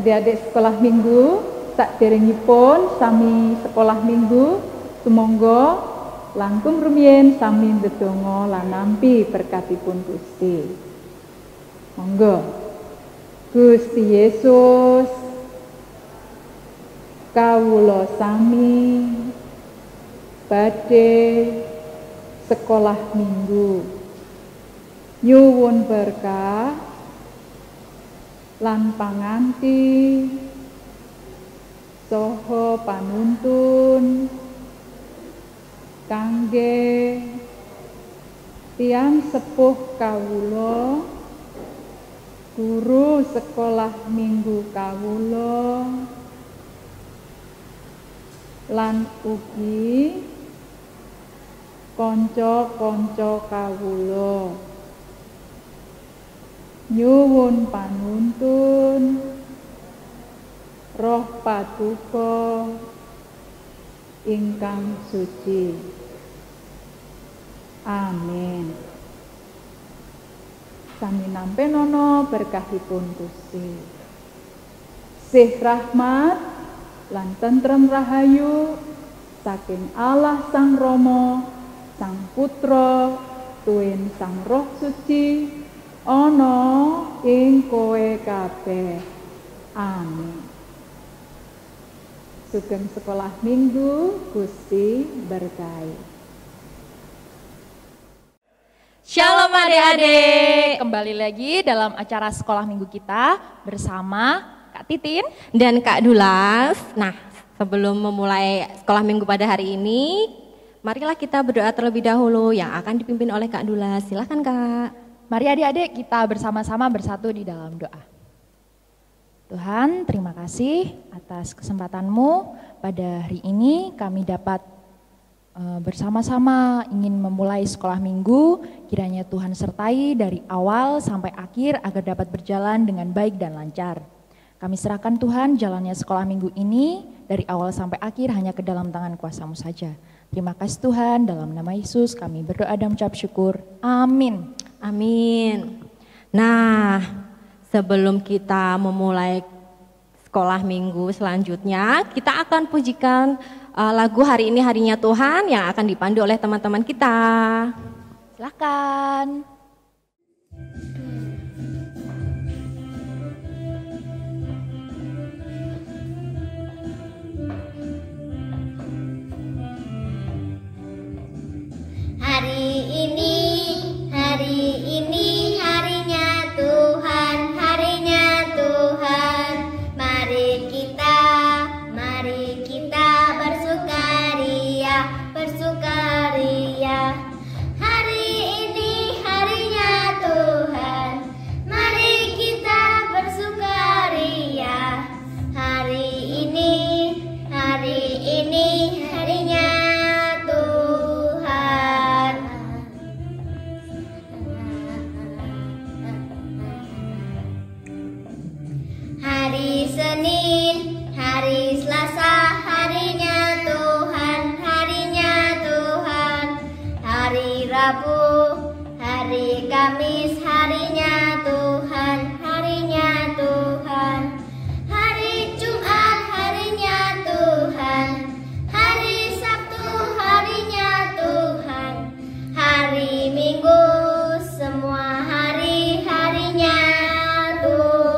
Adik-adik sekolah minggu, sakderengipun sami sekolah minggu, sumangga langkung rumiyin sami ndedonga lan nampi berkatipun Gusti. Monggo. Gusti Yesus, kawula sami badhe sekolah minggu. Nyuwun berkah lan panganti saha panuntun kangge tiyang sepuh kawula, guru sekolah minggu kawula, lan ugi kanca-kanca kawula. Nyuwun panuntun Roh Paduka ingkang suci. Amin. Sami nampi nono berkahipun Gusti. Sih rahmat lan tentrem rahayu saking Allah Sang Rama, Sang Putra, tuwin Sang Roh Suci ana ing kowe kabeh. Amin. Sugeng sekolah minggu, Gusti berkahi. Shalom adik-adik, kembali lagi dalam acara sekolah minggu kita bersama Kak Titin dan Kak Dulas. Nah, sebelum memulai sekolah minggu pada hari ini, marilah kita berdoa terlebih dahulu yang akan dipimpin oleh Kak Dulas. Silakan Kak. Mari adik-adik kita bersama-sama bersatu di dalam doa. Tuhan, terima kasih atas kesempatan-Mu pada hari ini kami dapat bersama-sama ingin memulai sekolah minggu. Kiranya Tuhan sertai dari awal sampai akhir agar dapat berjalan dengan baik dan lancar. Kami serahkan Tuhan jalannya sekolah minggu ini dari awal sampai akhir hanya ke dalam tangan kuasa-Mu saja. Terima kasih Tuhan, dalam nama Yesus kami berdoa dan mengucap syukur. Amin. Amin. Nah, sebelum kita memulai sekolah minggu selanjutnya, kita akan pujikan lagu Hari Ini Harinya Tuhan yang akan dipandu oleh teman-teman kita. Silakan. Hari ini harinya Tuhan, harinya Tuhan. Mari kita bersukaria, bersukaria. Hari ini harinya Tuhan, mari kita bersukaria. Hari ini harinya Tuhan. Hari Senin, hari Selasa, harinya Tuhan, harinya Tuhan. Hari Rabu, hari Kamis, harinya Tuhan, harinya Tuhan. Hari Jumat, harinya Tuhan. Hari Sabtu, harinya Tuhan. Hari Minggu, semua hari-harinya Tuhan.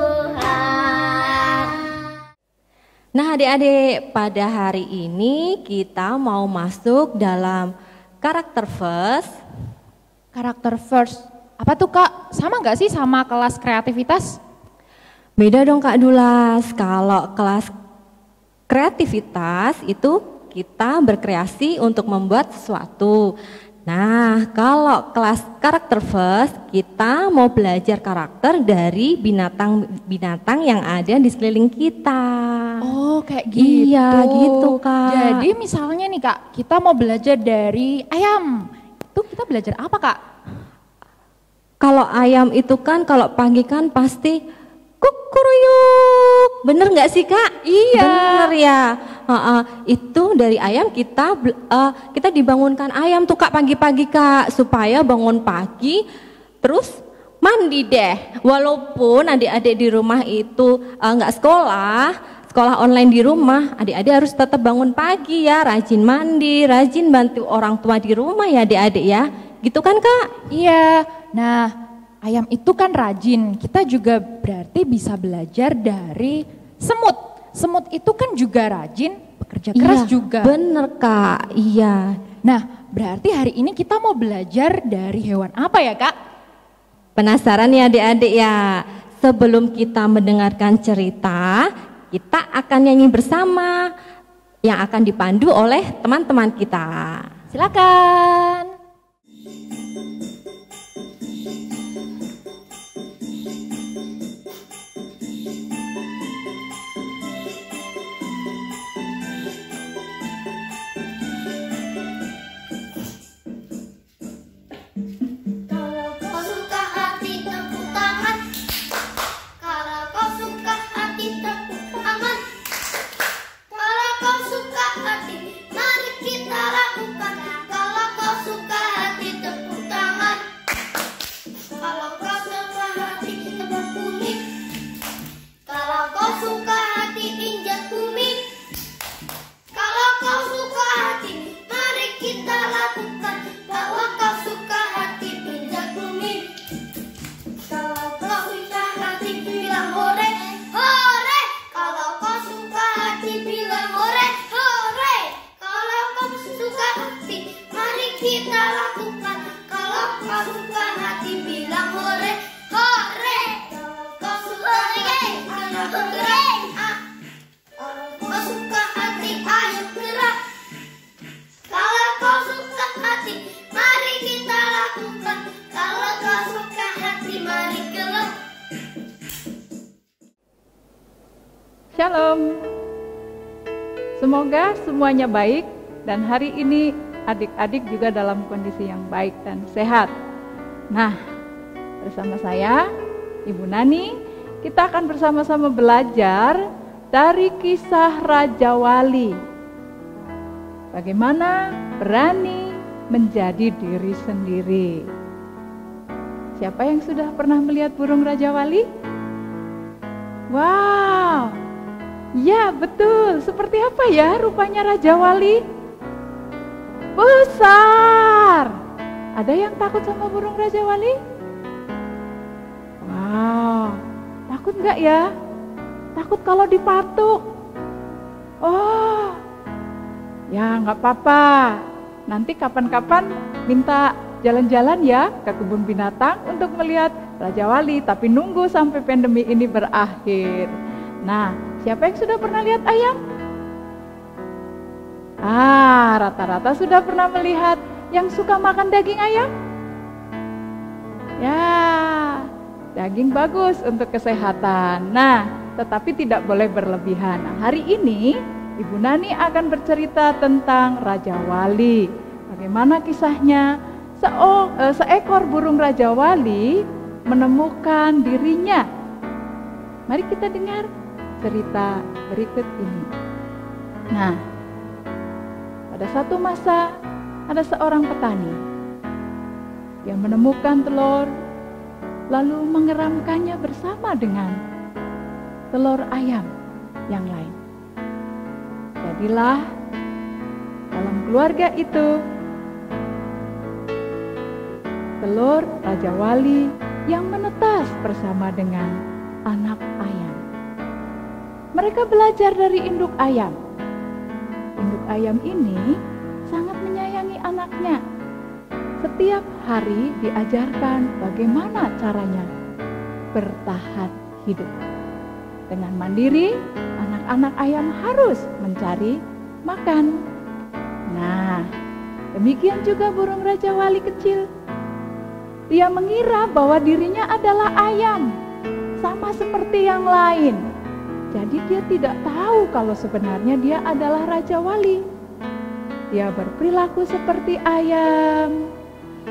Nah adik-adik, pada hari ini kita mau masuk dalam karakter verse. Karakter first. Apa tuh Kak? Sama nggak sih sama kelas kreativitas? Beda dong Kak Dulas, kalau kelas kreativitas itu kita berkreasi untuk membuat sesuatu. Nah, kalau kelas karakter first, kita mau belajar karakter dari binatang-binatang yang ada di sekeliling kita. Oh, kayak gitu. Iya, gitu Kak. Jadi misalnya nih Kak, kita mau belajar dari ayam. Itu kita belajar apa Kak? Kalau ayam itu kan kalau pagi kan pasti kukuruyuk. Bener nggak sih Kak? Iya. Bener ya. Itu dari ayam kita dibangunkan ayam tuh Kak pagi-pagi Kak, supaya bangun pagi terus mandi deh. Walaupun adik-adik di rumah itu nggak sekolah online di rumah, adik-adik harus tetap bangun pagi ya, rajin mandi, rajin bantu orang tua di rumah ya adik-adik ya. Gitu kan Kak? Iya, nah ayam itu kan rajin, kita juga berarti bisa belajar dari semut. Semut itu kan juga rajin, bekerja keras juga. Bener Kak, iya. Nah berarti hari ini kita mau belajar dari hewan apa ya Kak? Penasaran ya adik-adik ya? Sebelum kita mendengarkan cerita, kita akan nyanyi bersama yang akan dipandu oleh teman-teman kita. Silakan. Shalom. Semoga semuanya baik dan hari ini adik-adik juga dalam kondisi yang baik dan sehat. Nah, bersama saya, Ibu Nani, kita akan bersama-sama belajar dari kisah Raja Wali. Bagaimana berani menjadi diri sendiri. Siapa yang sudah pernah melihat burung Raja Wali? Wow. Ya betul, seperti apa ya rupanya Raja Wali? Besar. Ada yang takut sama burung Raja Wali? Wow, takut nggak ya? Takut kalau dipatuk? Oh, ya nggak apa-apa. Nanti kapan-kapan minta jalan-jalan ya ke kebun binatang untuk melihat Raja Wali. Tapi nunggu sampai pandemi ini berakhir. Nah, siapa yang sudah pernah lihat ayam? Rata-rata sudah pernah melihat yang suka makan daging ayam? Ya, daging bagus untuk kesehatan. Nah, tetapi tidak boleh berlebihan. Nah, hari ini Ibu Nani akan bercerita tentang Raja Wali. Bagaimana kisahnya? Seekor burung Raja Wali menemukan dirinya. Mari kita dengar cerita berikut ini. Nah, pada satu masa ada seorang petani. Dia menemukan telur, lalu mengeramkannya bersama dengan telur ayam yang lain. Jadilah dalam keluarga itu telur Raja Wali yang menetas bersama dengan anak ayam. Mereka belajar dari induk ayam. Induk ayam ini sangat menyayangi anaknya. Setiap hari diajarkan bagaimana caranya bertahan hidup. Dengan mandiri, anak-anak ayam harus mencari makan. Nah, demikian juga burung Raja Wali kecil. Dia mengira bahwa dirinya adalah ayam, sama seperti yang lain. Jadi dia tidak tahu kalau sebenarnya dia adalah Raja Wali. Dia berperilaku seperti ayam,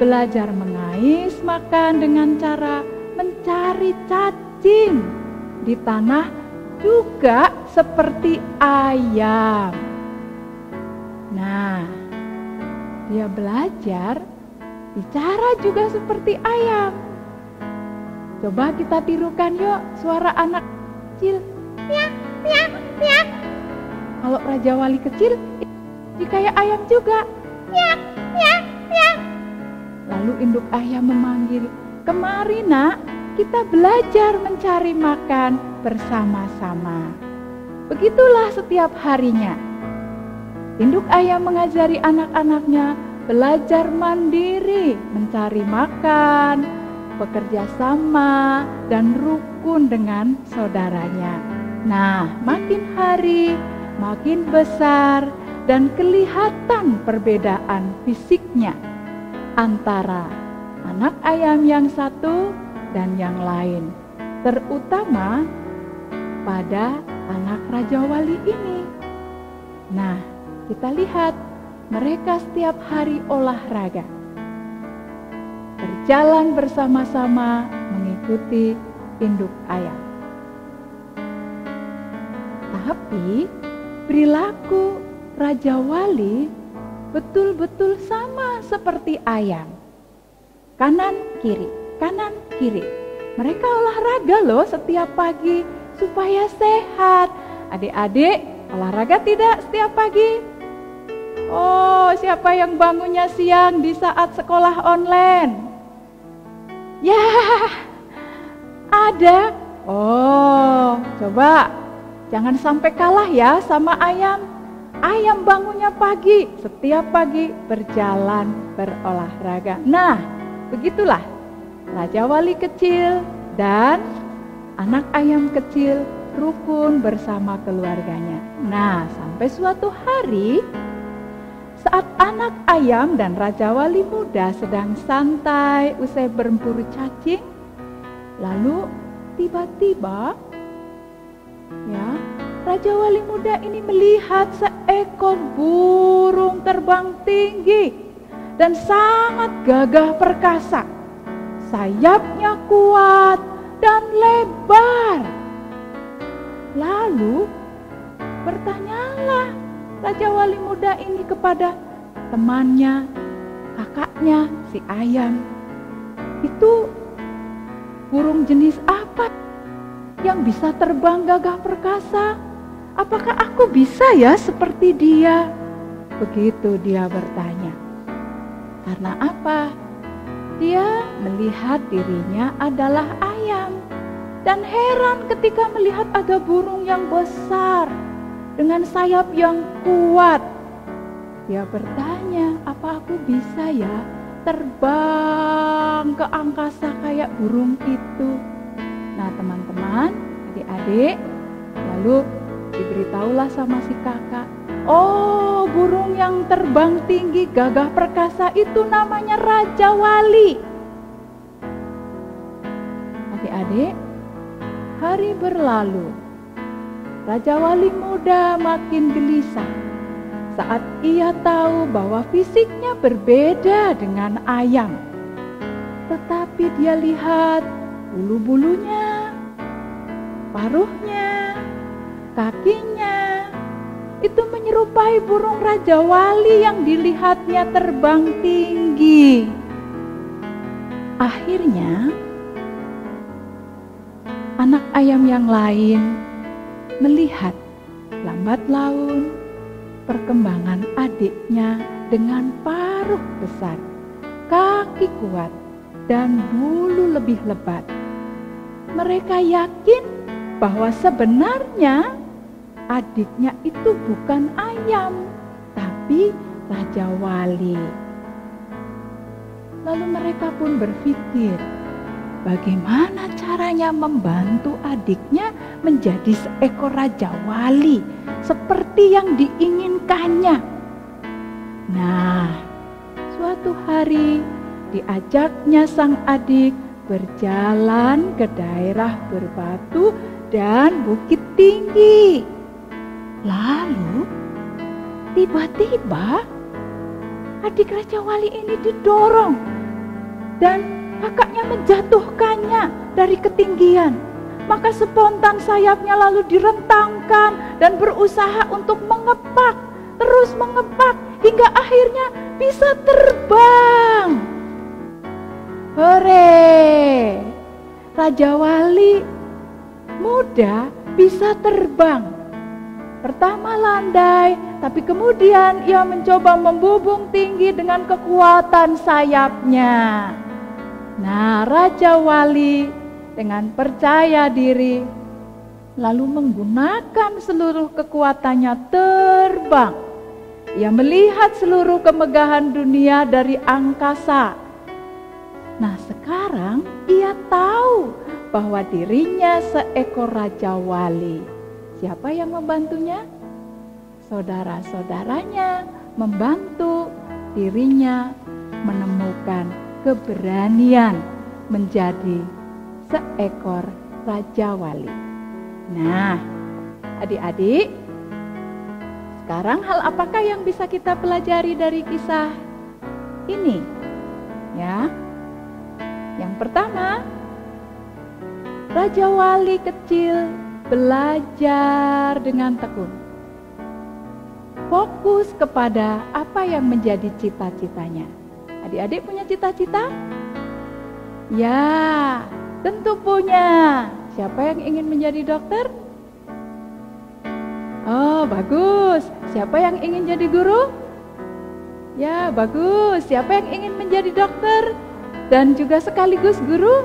belajar mengais makan dengan cara mencari cacing di tanah juga seperti ayam. Nah, dia belajar bicara juga seperti ayam. Coba kita tirukan yuk suara anak kecil. Piak, piak, piak. Kalau Raja Wali kecil, jadi kayak ayam juga. Piak, piak, piak. Lalu induk ayam memanggil, "Kemari nak, kita belajar mencari makan bersama-sama." Begitulah setiap harinya. Induk ayam mengajari anak-anaknya belajar mandiri, mencari makan, bekerja sama, dan rukun dengan saudaranya. Nah, makin hari, makin besar, dan kelihatan perbedaan fisiknya antara anak ayam yang satu dan yang lain, terutama pada anak Raja Wali ini. Nah, kita lihat mereka setiap hari olahraga, berjalan bersama-sama mengikuti induk ayam. Tapi perilaku Raja Wali betul-betul sama seperti ayam. Kanan kiri, kanan kiri. Mereka olahraga loh setiap pagi supaya sehat. Adik-adik olahraga tidak setiap pagi? Oh, siapa yang bangunnya siang di saat sekolah online? Ya, ada. Oh, coba jangan sampai kalah ya sama ayam. Ayam bangunnya pagi, setiap pagi berjalan berolahraga. Nah, begitulah Raja Wali kecil dan anak ayam kecil rukun bersama keluarganya. Nah, sampai suatu hari saat anak ayam dan Raja Wali muda sedang santai usai berburu cacing, lalu tiba-tiba ya, Raja Wali muda ini melihat seekor burung terbang tinggi dan sangat gagah perkasa. Sayapnya kuat dan lebar. Lalu bertanyalah Raja Wali muda ini kepada temannya, kakaknya, si ayam. Itu burung jenis apa yang bisa terbang gagah perkasa? Apakah aku bisa ya seperti dia? Begitu dia bertanya. Karena apa? Dia melihat dirinya adalah ayam dan heran ketika melihat ada burung yang besar dengan sayap yang kuat. Dia bertanya, apa aku bisa ya terbang ke angkasa kayak burung itu? Nah, teman-teman, adik-adik, lalu diberitahulah sama si kakak, oh, burung yang terbang tinggi gagah perkasa itu namanya Raja Wali. Adik-adik, hari berlalu. Raja Wali muda makin gelisah saat ia tahu bahwa fisiknya berbeda dengan ayam. Tetapi dia lihat bulu-bulunya, paruhnya, kakinya, itu menyerupai burung Raja Wali yang dilihatnya terbang tinggi. Akhirnya, anak ayam yang lain melihat lambat laun perkembangan adiknya dengan paruh besar, kaki kuat, dan bulu lebih lebat. Mereka yakin bahwa sebenarnya adiknya itu bukan ayam, tapi Raja Wali. Lalu mereka pun berpikir, bagaimana caranya membantu adiknya menjadi seekor Raja Wali seperti yang diinginkannya. Nah, suatu hari diajaknya sang adik berjalan ke daerah berbatu dan bukit tinggi. Lalu tiba-tiba adik Raja Wali ini didorong dan kakaknya menjatuhkannya dari ketinggian. Maka spontan sayapnya lalu direntangkan dan berusaha untuk mengepak, terus mengepak hingga akhirnya bisa terbang. Hore! Raja Wali muda bisa terbang. Pertama landai, tapi kemudian ia mencoba membubung tinggi dengan kekuatan sayapnya. Nah, Raja Wali dengan percaya diri lalu menggunakan seluruh kekuatannya terbang. Ia melihat seluruh kemegahan dunia dari angkasa. Nah, sekarang ia tahu bahwa dirinya seekor Raja Wali. Siapa yang membantunya? Saudara-saudaranya membantu dirinya menemukan keberanian menjadi seekor Raja Wali. Nah, adik-adik, sekarang hal apakah yang bisa kita pelajari dari kisah ini? Ya, yang pertama, Raja Wali kecil belajar dengan tekun. Fokus kepada apa yang menjadi cita-citanya. Adik-adik punya cita-cita? Ya, tentu punya. Siapa yang ingin menjadi dokter? Oh, bagus. Siapa yang ingin jadi guru? Ya, bagus. Siapa yang ingin menjadi dokter dan juga sekaligus guru?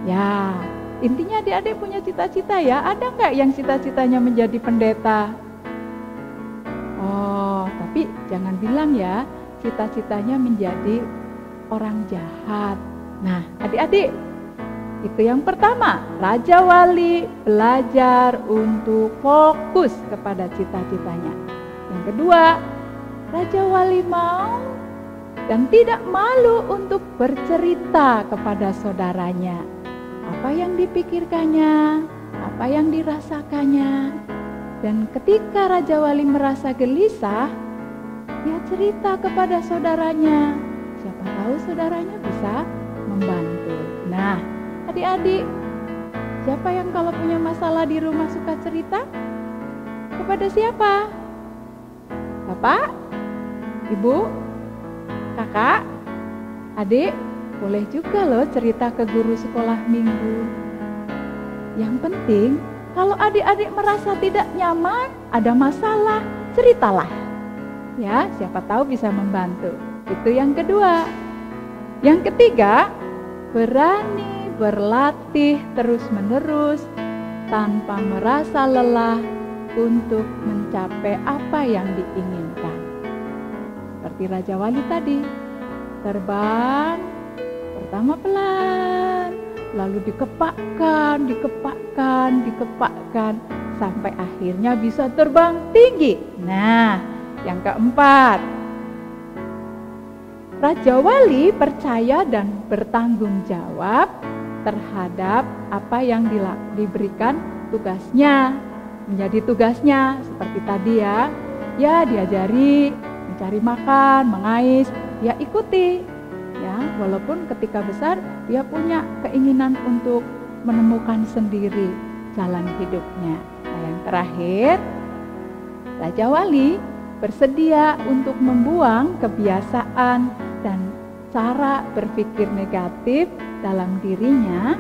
Ya, intinya adik-adik punya cita-cita ya. Ada nggak yang cita-citanya menjadi pendeta? Oh, tapi jangan bilang ya, cita-citanya menjadi orang jahat. Nah, adik-adik, itu yang pertama, Raja Wali belajar untuk fokus kepada cita-citanya. Yang kedua, Raja Wali mau dan tidak malu untuk bercerita kepada saudaranya. Apa yang dipikirkannya, apa yang dirasakannya. Dan ketika Raja Wali merasa gelisah, dia cerita kepada saudaranya. Siapa tahu saudaranya bisa membantu. Nah, adik-adik, siapa yang kalau punya masalah di rumah suka cerita? Kepada siapa? Bapak? Ibu? Kakak? Adik? Boleh juga loh cerita ke guru sekolah minggu. Yang penting, kalau adik-adik merasa tidak nyaman, ada masalah, ceritalah. Ya, siapa tahu bisa membantu. Itu yang kedua. Yang ketiga, berani berlatih terus-menerus tanpa merasa lelah untuk mencapai apa yang diinginkan. Seperti Raja Wali tadi, terbang pertama pelan, lalu dikepakkan, sampai akhirnya bisa terbang tinggi. Nah, yang keempat, Raja Wali percaya dan bertanggung jawab terhadap apa yang diberikan tugasnya, menjadi tugasnya seperti tadi ya. Ya, diajari mencari makan, mengais, dia ikuti. Ya, walaupun ketika besar dia punya keinginan untuk menemukan sendiri jalan hidupnya. Nah, yang terakhir, Raja Wali bersedia untuk membuang kebiasaan dan cara berpikir negatif dalam dirinya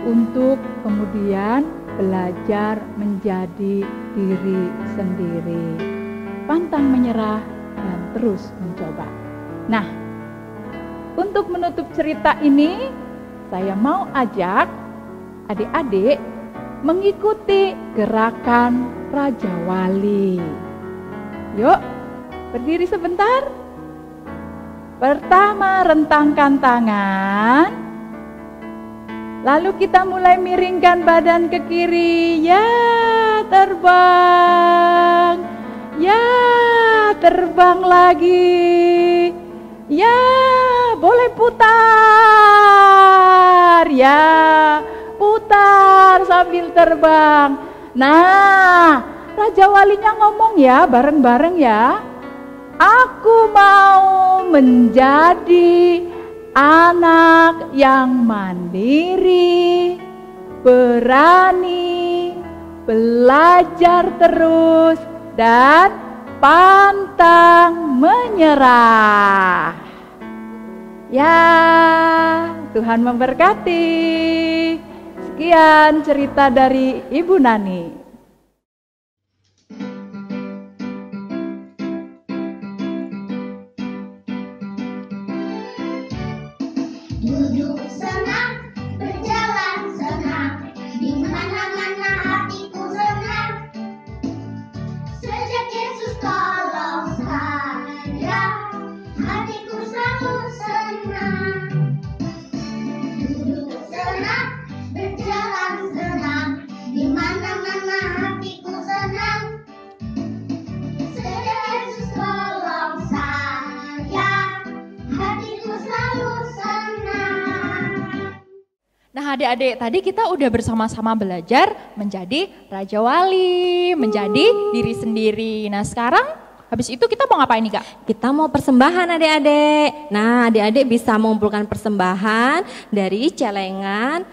untuk kemudian belajar menjadi diri sendiri, pantang menyerah dan terus mencoba. Nah, untuk menutup cerita ini, saya mau ajak adik-adik mengikuti gerakan Raja Wali. Yuk, berdiri sebentar. Pertama, rentangkan tangan. Lalu kita mulai miringkan badan ke kiri. Ya, terbang. Ya, terbang lagi. Ya, boleh putar. Ya, putar sambil terbang. Nah, Raja Walinya ngomong ya, bareng-bareng ya. Aku mau menjadi anak yang mandiri, berani, belajar terus, dan pantang menyerah. Ya, Tuhan memberkati. Sekian cerita dari Ibu Nani. Duduk senang, berjalan senang, di mana-mana hatiku senang. Sejak Yesus tolong saya, hatiku selalu senang. Duduk senang, berjalan senang, di mana-mana hatiku senang. Sejak Yesus tolong saya, hatiku selalu senang. Nah adik-adik, tadi kita udah bersama-sama belajar menjadi Raja Wali, menjadi diri sendiri. Nah sekarang habis itu kita mau ngapain nih Kak? Kita mau persembahan adik-adik. Nah adik-adik bisa mengumpulkan persembahan dari celengan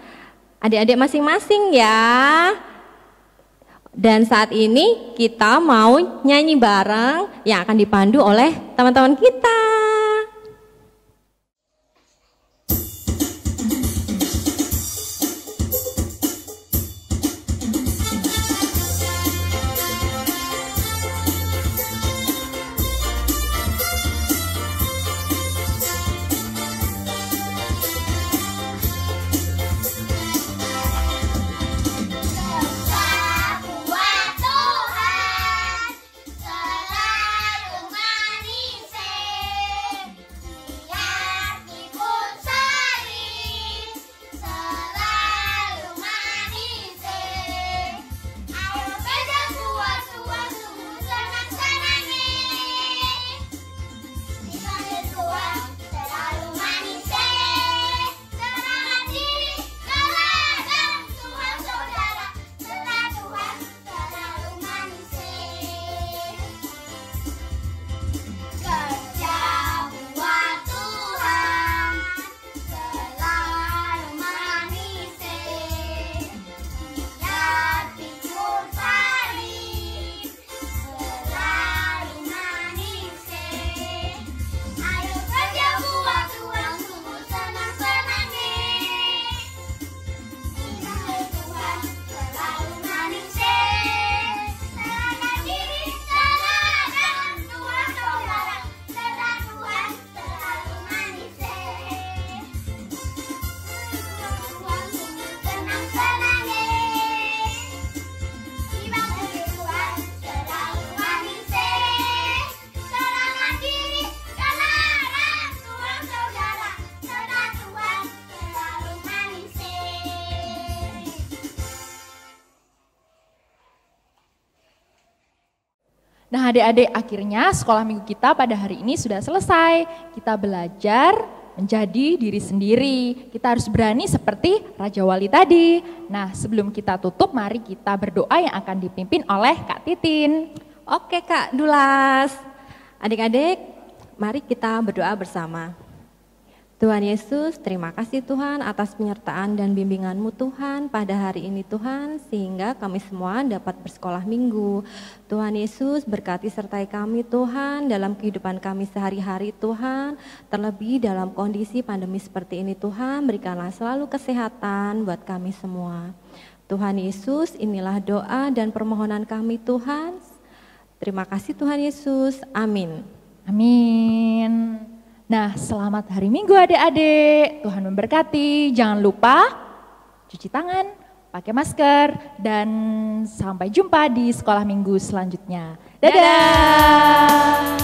adik-adik masing-masing ya. Dan saat ini kita mau nyanyi bareng yang akan dipandu oleh teman-teman kita. Buat Tuhan selalu manis, hati pun sari selalu manis. Ayo beda buat Tuhan sungguh senang-senangi, dipanggil Tuhan selalu manis. Serahkan diri kepada Tuhan saudara, serah Tuhan selalu manis. Kerja buat Tuhan selalu manis, hati pun sari selalu manis. Ayo kerja buat Tuhan sungguh senang-senangi, dipanggil Tuhan selalu manis. Serahkan diri kepada Tuhan saudara, serah Tuhan selalu manis. Tuhan sungguh senang-senangi, dipanggil Tuhan selalu manis. Serahkan diri kepada Tuhan saudara, serah Tuhan selalu manis. Nah adik-adik, akhirnya sekolah minggu kita pada hari ini sudah selesai. Kita belajar menjadi diri sendiri. Kita harus berani seperti Raja Wali tadi. Nah sebelum kita tutup, mari kita berdoa yang akan dipimpin oleh Kak Titin. Oke Kak Dulas. Adik-adik, mari kita berdoa bersama. Tuhan Yesus, terima kasih Tuhan atas penyertaan dan bimbingan-Mu Tuhan pada hari ini Tuhan, sehingga kami semua dapat bersekolah minggu. Tuhan Yesus, berkati sertai kami Tuhan dalam kehidupan kami sehari-hari Tuhan, terlebih dalam kondisi pandemi seperti ini Tuhan, berikanlah selalu kesehatan buat kami semua. Tuhan Yesus, inilah doa dan permohonan kami Tuhan. Terima kasih Tuhan Yesus, amin. Amin. Nah, selamat hari Minggu adik-adik. Tuhan memberkati. Jangan lupa cuci tangan, pakai masker, dan sampai jumpa di sekolah minggu selanjutnya. Dadah!